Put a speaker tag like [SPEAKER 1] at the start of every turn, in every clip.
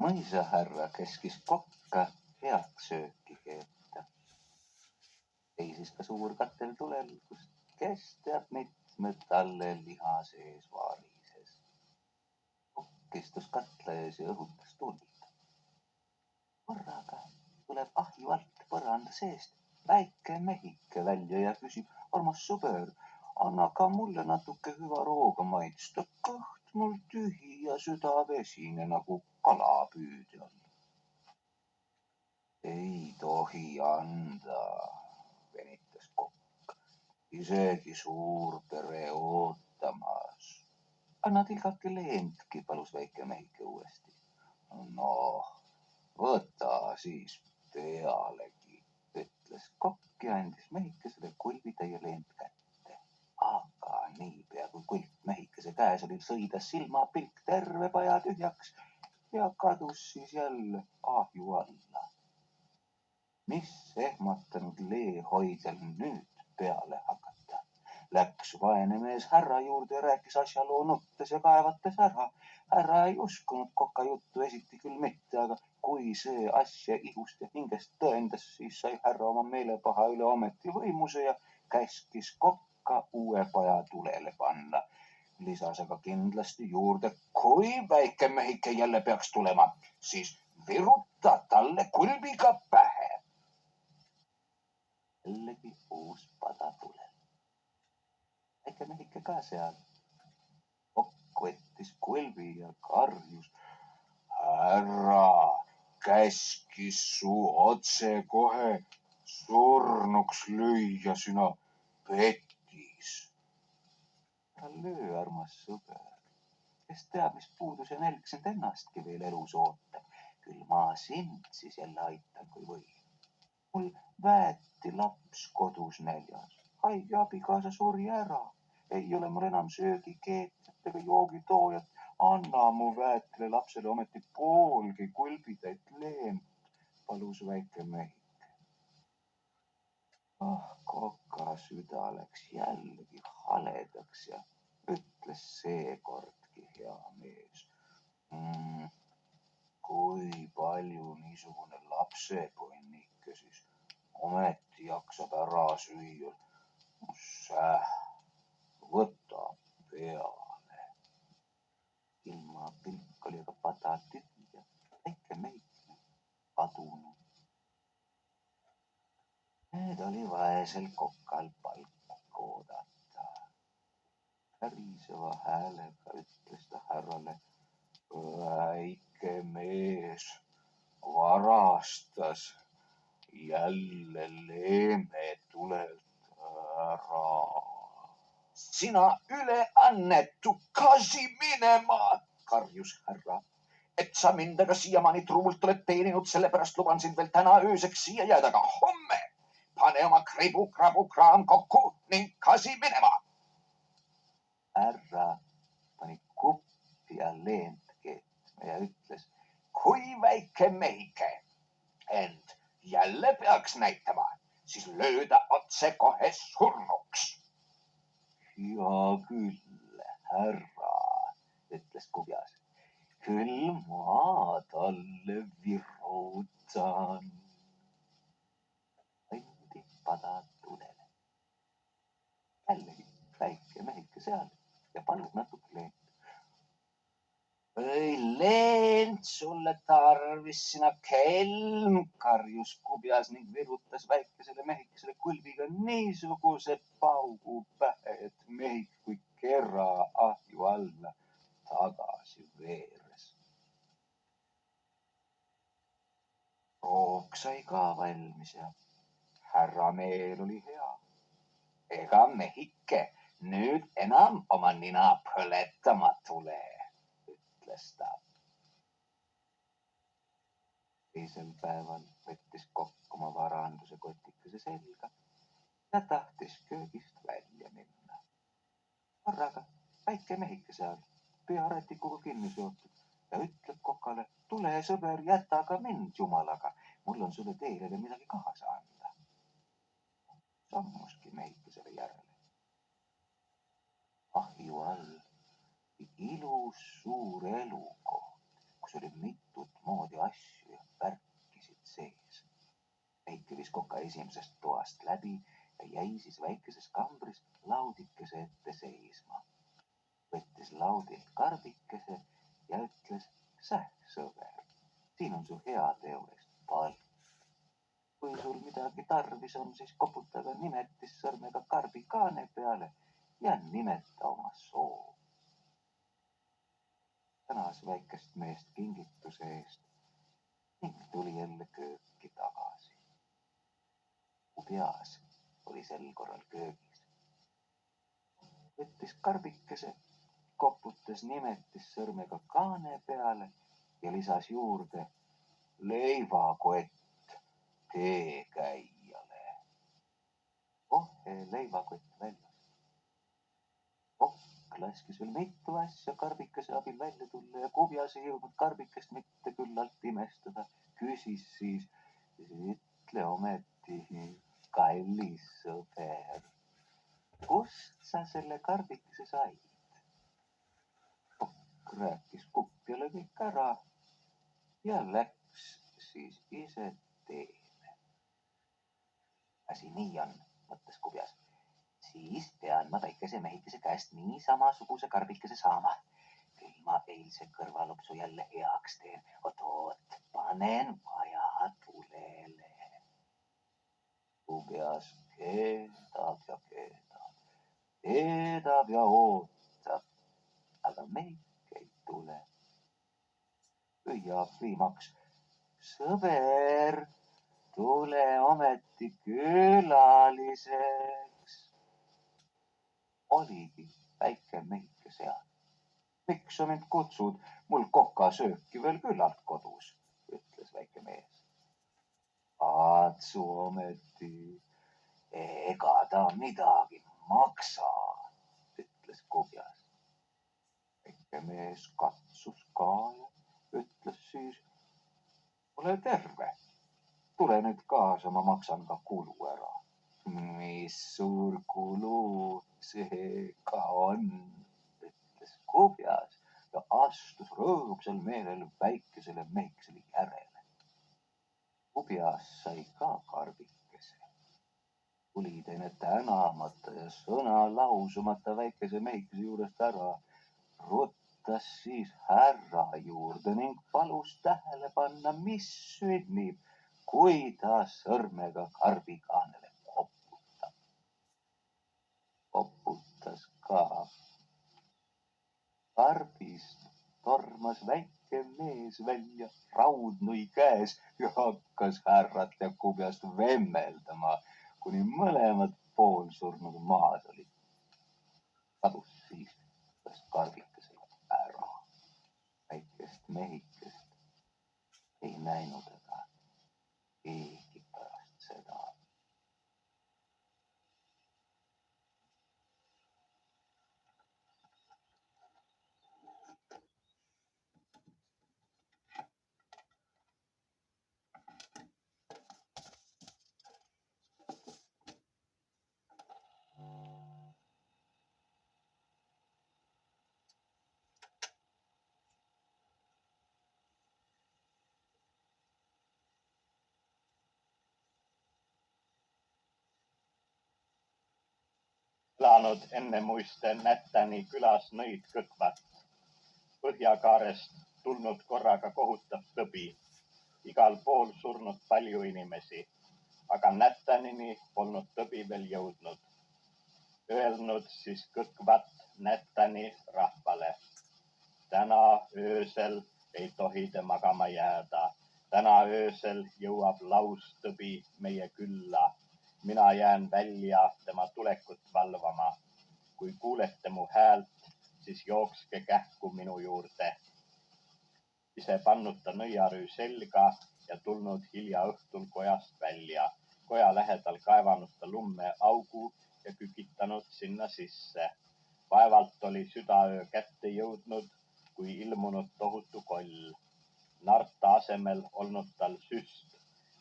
[SPEAKER 1] mõisahärra käskis kokka heaks sööki keeta. Seisis ka suur katel tulel, kust kes teab mitmed talle liha sees varises. Kokk istus katla ees ja õhutas tuld. Korraga tuleb ahju alt põranda seest väike mehike välja ja küsib: armas sõber, anna ka mulle natuke hüva rooga maitsta. Kõht mul tühi ja süda vesine nagu kalapüüdjal. Ei tohi anda, venitas kokk. Isegi suur pere ootamas. Anna tilgake leentki, palus väike mehike uuesti. Noh, võta siis pealegi, ütles kokk ja andis mehikesele kulbitäie leent kätte. Aga niipea kui kulp mehikese käes oli, sõidas silmapilk terve paja tühjaks ja kadus siis jälle ahju alla. Mis ehmatanud leehoidjal nüüd peale hakata? Läks vaene mees härra juurde ja rääkis asjaloo nuttes ja kaevates ära. Härra ei uskunud koka juttu, esiti küll mitte, aga kui see asja ihust ja hingest tõendas, siis sai härra oma meelepaha üle ometi võimuse ja käskis kokka uue paja tulele panna. Lisas aga kindlasti juurde, kui väike mehike jälle peaks tulema, siis viruta talle kulbiga pähe. Jällegi uus pada tulel. Väike mehike ka seal. Kokk võttis kulbi ja karjus. Härra käskis su otsekohe surnuks lüüa, sina petis. Ära löö, armas sõber. Kes teab, mis puudus ja nälg sind ennastki veel elus ootab. Küll ma sind siis jälle aitan, kui või. Mul väeti laps kodus näljas. Haige abikaasa suri ära. Ei ole mul enam söögikeetjat ega joogitoojat. Anna mu väetile lapsele ometi poolgi kulbitäit leent, palus väike mehike. Koka süda läks jällegi haledaks ja ütles seekordki hea mees. Kui palju niisugune lapsepunnike siis ometi jaksab ära süüa. Võta peale. Ilma pilk oli aga pada tühja, väike mehike kadunud. Nüüd oli vaesel kokal palku oodata. Päriseva häälega ütles ta härrale: väike mees varastas jälle leeme tulelt ära. Sina üleannetu, kasi minema, karjus härra. Et sa mind aga siiamaani truult oled teeninud, sellepärast luban sind veel täna ööseks siia jääda, aga homme pane oma kribu-krabu-kraam kokku ning kasi minema. Härra pani kuppi ja leent keetma ja ütles: kui väike mehike end jälle peaks näitama, siis lööda otse kohe surnuks. Hea küll, härra, ütles kubjas. Küll ma talle virutan. Pandi pada tulele. Jällegi väike mehike seal ja palub natuke leent. Ei leent sulle tarvis, sina kelm, karjus kubjas ning virutas väikesele mehikesele kulbiga niisuguse paugu pähe, et mehik kui kera ahju alla tagasi veeres. Rook sai ka valmis ja härra meel oli hea. Ega mehike nüüd enam oma nina põletama tule, ütles ta. Teisel päeval võttis kokk oma varanduse kotikese selga ja tahtis köögist välja minna. Korraga väike mehike seal, pea rätikuga kinni seotud ja ütleb kokale: tule sõber, jäta ka mind jumalaga, mul on sulle teile midagi kaasa anda. Sammuski mehikesele järele. Ahju all ilus suur elukoht, kus oli mitut moodi asju ja värkisid sees. Veiki viis koka esimesest toast läbi ja jäi siis väikeses kambris laudikese ette seisma. Võttis laudilt karbikese ja ütles: "Säh, sõber, siin on su hea teo eest palk. Kui sul midagi tarvis on, siis koputa ka nimetissõrmega karbikaane peale ja nimeta oma soov." Tänas väikest meest kingituse eest ning tuli jälle kööki tagasi. Peas oli sel korral köögis. Võttis karbikese, koputas nimetissõrmega kaane peale ja lisas juurde: "Leivakott teekäijale." Kohe leivakott väljas. Kokk laskis veel mitu asja karbikese abil välja tulla ja Kubjas ei jõudnud karbikest mitte küllalt imestada. Küsis siis: "Ütle ometi, kallis sõber, kust sa selle karbikese said?" Kokk rääkis kupjale kõik ära ja läks siis ise teele. Asi nii on, mõtles Kubjas. Siis pean ma väikese mehikese käest nii samasuguse karbikese saama. Küll ma eilse kõrvalopsu jälle heaks teen. Oot, panen maja tulele. Kubjas keedab ja keedab, keedab ja ootab, aga mehik ei tule. Hüüab viimaks: "Sõber, tule ometi külaliseks." Oligi väike mehike seal. "Miks sa mind kutsud? Mul kokasööki veel küllalt kodus," ütles väike mees. "Katsu ometi, ega ta midagi maksa," ütles Kubjas. Väike mees katsus ka ja ütles siis: "Ole terve, tule nüüd kaasa, ma maksan ka kulu ära." "Mis suur kulu see ka on," ütles Kubjas ja astus rõõmsal meelel väikesele mehikesele järele. Kubjas sai ka karbikese. Tulid enne tänamata ja sõna lausumata väikese mehikese juurest ära. Ruttas siis härra juurde ning palus tähele panna, mis sünnib, kui ta sõrmega karbikaanele koputab. Koputas ka. Karbist tormas väike mees välja raudnui käes ja hakkas härrat ja Kubjast vemmeldama, kuni mõlemad poolsurnud maas olid. Kadus siis karbikesega ära. Väikest mehikest ei näinud aga keegi pärast seda.
[SPEAKER 2] Elanud enne muiste Nättäni külas nõid kõtvat. Põhjakaarest tulnud korraga kohutav tõbi. Igal pool surnud palju inimesi, aga Nättänini polnud tõbi veel jõudnud. Öelnud siis kõtvat Nättäni rahvale: "Täna öösel ei tohi te magama jääda. Täna öösel jõuab laustõbi meie külla. Mina jään välja tema tulekut valvama. Kui kuulete mu häält, siis jookske kähku minu juurde." Ise pannud ta nõiarüü selga ja tulnud hilja õhtul kojast välja. Koja lähedal kaevanud ta lumme augu ja kükitanud sinna sisse. Vaevalt oli südaöö kätte jõudnud, kui ilmunud tohutu koll. Narta asemel olnud tal süst,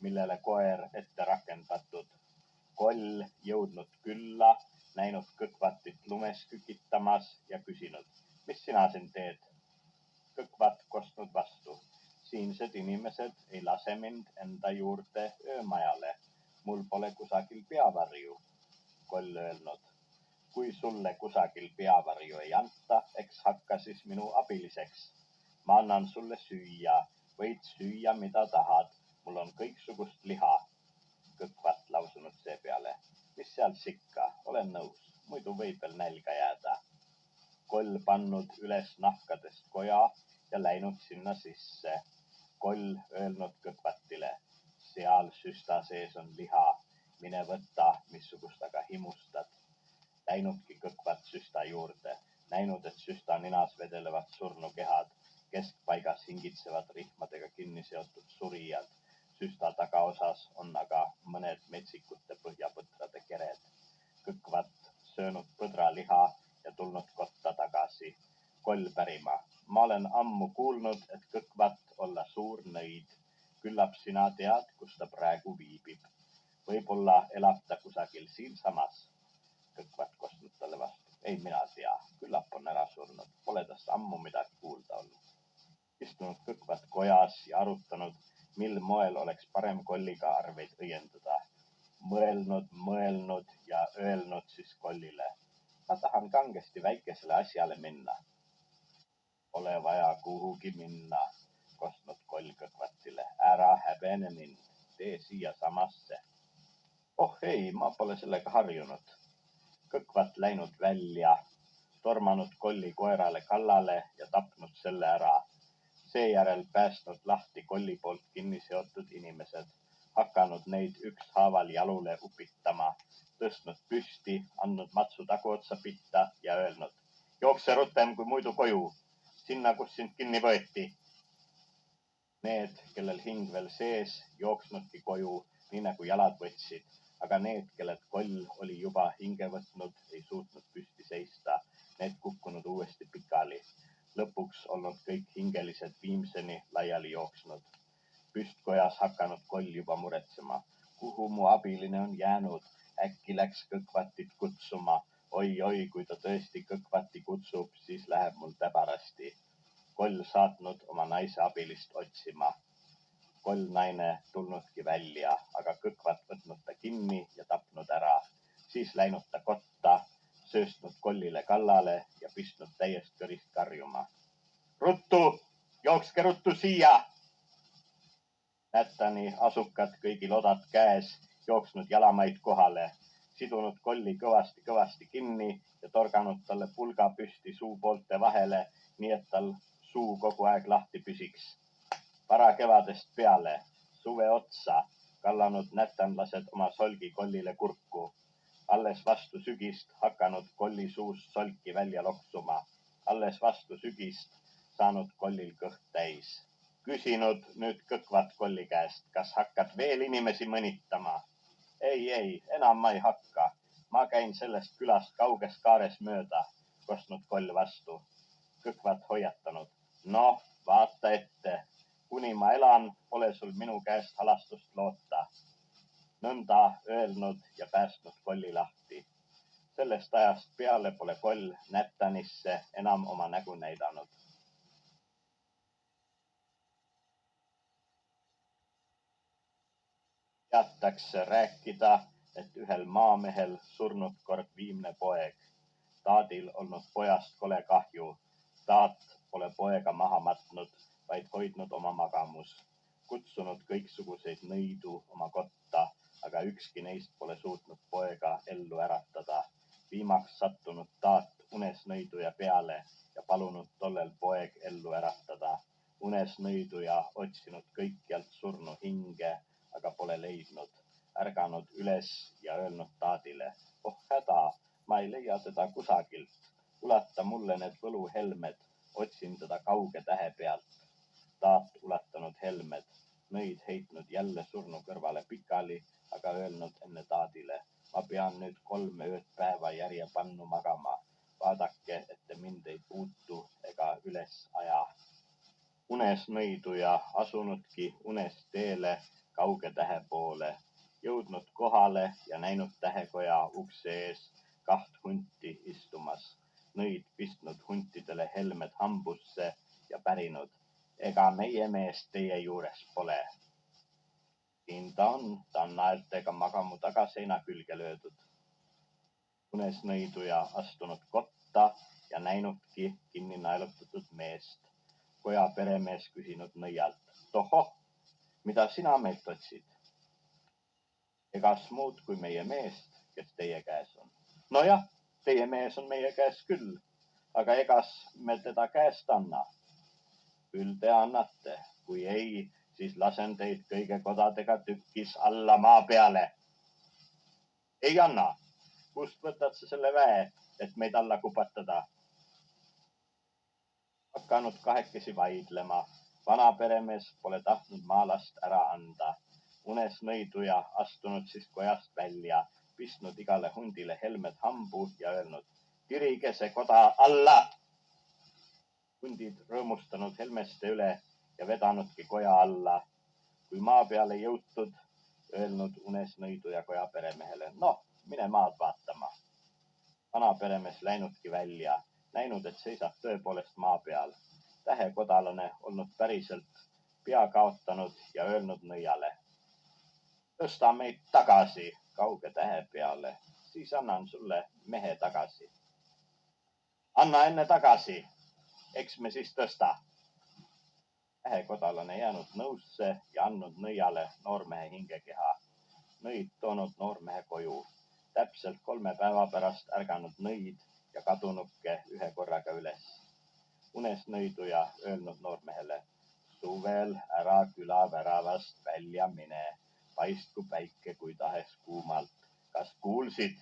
[SPEAKER 2] millele koer ette rakendatud. Koll jõudnud külla, näinud Kõkvatit lumes kükitamas ja küsinud: "Mis sina siin teed?" Kõkvat kostnud vastu: Siinsed inimesed ei lase mind enda juurde öömajale. Mul pole kusagil peavarju, Koll öelnud. Kui sulle kusagil peavarju ei anta, eks hakka siis minu abiliseks. Ma annan sulle süüa, võid süüa mida tahad, mul on kõiksugust liha. Kõkvat lausunud seepeale. Mis seal sikka, olen nõus, muidu võib veel nälga jääda. Koll pannud üles nahkadest koja ja läinud sinna sisse. Koll öelnud Kõkvatile, seal süsta sees on liha, mine võta, missugust aga himustad. Läinudki Kõkvat süsta juurde, näinud, et süsta ninas vedelevad surnukehad, keskpaigas hingitsevad rihmadega kinni seotud surijad. Süsta tagaosas on aga mõned metsikute põhjapõtrade kered. Kõkvat söönud põdraliha ja tulnud kotta tagasi. Koll pärima. Ma olen ammu kuulnud, et Kõkvat olla suur nõid. Küllap sina tead, kus ta praegu viibib. Võib-olla elab ta kusagil siinsamas. Kõkvat kostnud talle vastu. Ei mina tea, küllap on ära surnud. Pole tast ammu midagi kuulda olnud. Istunud Kõkvat kojas ja arutanud, mil moel oleks parem Kolliga arveid õiendada. Mõelnud ja öelnud siis Kollile. Ma tahan kangesti väikesele asjale minna. Ole vaja kuhugi minna, kostnud Koll Kõkvatile. Ära häbene mind, tee siia samasse. Oh ei, ma pole sellega harjunud. Kõkvat läinud välja, tormanud Kolli koerale kallale ja tapnud selle ära. Seejärel päästnud lahti Kolli poolt kinni seotud inimesed, hakanud neid ükshaaval jalule upitama, tõstnud püsti, andnud matsu taguotsa pitta ja öelnud. Jookse rutem kui muidu koju, sinna, kus sind kinni võeti. Need, kellel hing veel sees, jooksnudki koju, nii nagu jalad võtsid, aga need, kellelt Koll oli juba hinge võtnud, ei suutnud püsti seista, need kukkunud uuesti pikali. Lõpuks olnud kõik hingelised viimseni laiali jooksnud. Püstkojas hakanud Koll juba muretsema. Kuhu mu abiline on jäänud? Äkki läks Kõkvatit kutsuma. Oi, kui ta tõesti Kõkvati kutsub, siis läheb mul täbarasti. Koll saatnud oma naise abilist otsima. Koll naine tulnudki välja, aga Kõkvat võtnud ta kinni ja tapnud ära. Siis läinud ta kotta, sööstnud Kollile kallale ja pistnud täiest kõrist karjuma. Ruttu, jookske ruttu siia! Nättani asukad kõigil odad käes, jooksnud jalamaid kohale, sidunud Kolli kõvasti kinni ja torganud talle pulga püsti suupoolte vahele, nii et tal suu kogu aeg lahti püsiks. Varakevadest peale, suve otsa, kallanud nätanlased oma solgi Kollile kurku. Alles vastu sügist hakanud Kolli suust solki välja loksuma. Alles vastu sügist saanud Kollil kõht täis. Küsinud nüüd Kõkvat Kolli käest, kas hakkad veel inimesi mõnitama? Ei, enam ma ei hakka. Ma käin sellest külast kauges kaares mööda, kostnud Koll vastu. Kõkvat hoiatanud. No, vaata ette. Kuni ma elan, pole sul minu käest halastust loota. Nõnda öelnud ja päästnud Kolli lahti. Sellest ajast peale pole Koll Nättanisse enam oma nägu näidanud. Teatakse rääkida, et ühel maamehel surnud kord viimne poeg. Taadil olnud pojast kole kahju. Taat pole poega maha matnud, vaid hoidnud oma magamus. Kutsunud kõiksuguseid nõidu oma kotta, aga ükski neist pole suutnud poega ellu äratada. Viimaks sattunud Taat unesnõiduja peale ja palunud tollel poeg ellu äratada. Unesnõiduja otsinud kõikjalt surnu hinge, aga pole leidnud. Ärganud üles ja öelnud Taadile. Oh häda, ma ei leia teda kusagilt. Ulata mulle need võluhelmed, otsin teda kauge tähe pealt. Taat ulatanud helmed, nõid heitnud jälle surnu kõrvale pikali, aga öelnud enne Taadile. Ma pean nüüd 3 ööd päeva järje pannu magama. Vaadake, et te mind ei puutu ega üles aja. Unesnõiduja asunudki unes teele kauge tähe poole. Jõudnud kohale ja näinud tähekoja ukse ees 2 hunti istumas. Nõid pistnud huntidele helmed hambusse ja pärinud. ega meie mees teie juures pole. Siin ta on naeltega magamu tagaseina külge löödud. Unesnõiduja astunud kotta ja näinudki kinni naelutatud meest. Koja peremees küsinud nõialt. Tohoh, mida sina meilt otsid? Egas muud kui meie meest, kes teie käes on. Nojah, teie mees on meie käes küll, aga egas me teda käest anna. Küll te annate, kui ei, siis lasen teid kõige kodadega tükkis alla maa peale. Ei anna. Kust võtad sa selle väe, et meid alla kupatada? Hakanud kahekesi vaidlema. Vana peremees pole tahtnud maalast ära anda. Unesnõiduja astunud siis kojast välja, pistnud igale hundile helmed hambu ja öelnud, tirige see koda alla. Hundid rõõmustanud helmeste üle ja vedanudki koja alla. Kui maa peale jõutud, öelnud unesnõiduja koja peremehele, no, mine maad vaatama. Vana peremees läinudki välja, näinud, et seisab tõepoolest maa peal. Tähekodalane olnud päriselt pea kaotanud ja öelnud nõiale. Tõsta meid tagasi kauge tähe peale, siis annan sulle mehe tagasi. Anna enne tagasi, eks me siis tõsta. Tähekodalane jäänud nõusse ja andnud nõiale noormehe hingekeha. Nõid toonud noormehe koju. Täpselt 3 päeva pärast ärganud nõid ja kadunuke ühe korraga üles. Unesnõiduja öelnud noormehele, suvel ära küla väravast välja mine, paistku päike kui tahes kuumalt. Kas kuulsid?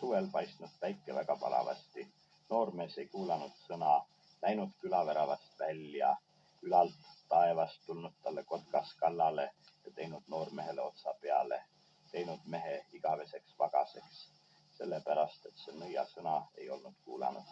[SPEAKER 2] Suvel paistnud päike väga palavasti. Noormees ei kuulanud sõna, läinud külaväravast välja, ülalt taevast tulnud talle kotkas kallale ja teinud noormehele otsa peale, teinud mehe igaveseks vagaseks, sellepärast, et see nõia sõna ei olnud kuulanud.